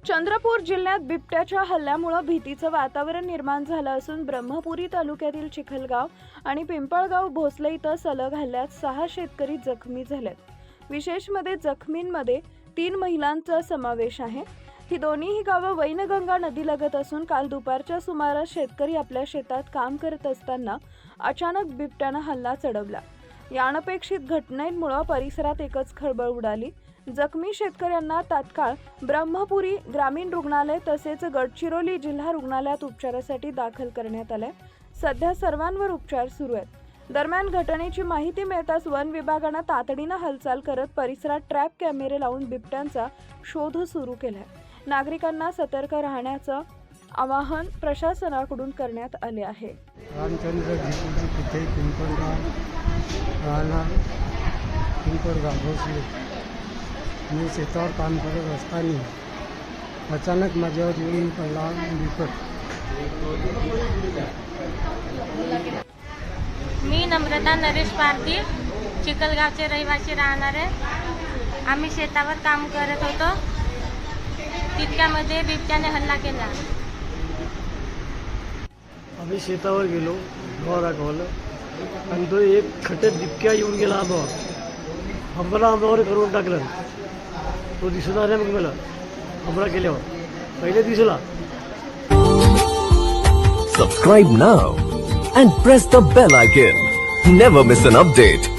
चंद्रपूर जिल्ह्यात बिबट्याच्या हल्ल्यामुळे भीतीचं वातावरण निर्माण झालं असून ब्रह्मपुरी तालुक्यातील चिखलगाव आणि पिंपळगाव भोसले इथं सलग हल्ल्यात 6 शेतकरी जखमी झालेत। विशेष म्हणजे जखमींमध्ये 3 महिलांचा समावेश आहे। ही दोन्ही गावं वैनगंगा नदीलगत असून काल दुपारच्या सुमारास शेतकरी आपल्या शेतात काम करत असताना अचानक बिबट्यानं हल्ला चढवला। या अनपेक्षित घटनेमुळे परिसरात एकच खळबळ उडाली। जखमी शेतकऱ्यांना तात्काळ ब्रह्मपुरी ग्रामीण रुग्णालय तसेच गडचिरोली जिल्हा रुग्णालयात उपचारासाठी दाखल करण्यात आले। सध्या सर्वांवर उपचार सुरू आहेत। दरम्यान घटनेची माहिती मिळताच वन विभागाने तातडीने हालचाल करत परिसरात ट्रॅप कॅमेरे लावून बिबट्यांचा शोध सुरू केलाय। नागरिकांना सतर्क राहण्याचं आवाहन प्रशासनाकडून करण्यात आले आहे। रामचंद्र जी पिते पिंपळगाव राहणार पिंपळगाव भोसले। मी शेतावर काम करत असताना अचानक माझ्यावर येऊन पडला बिबट। मी नम्रता नरेश पारधी चिखलगावचे रहिवासी राहणार आहे। आम्ही शेतावर काम करत होतो, तितक्यामध्ये बिबट्याने हल्ला केला। आम्ही शेतावर गेलो, गव्हा दाखवलं आणि तो एक खट्यात बिबट्या येऊन गेला। हमला करून टाकलं। तो दिसत आला मग मला हमला केल्यावर पहिले दिसला। Subscribe now and press the bell icon. Never miss an update.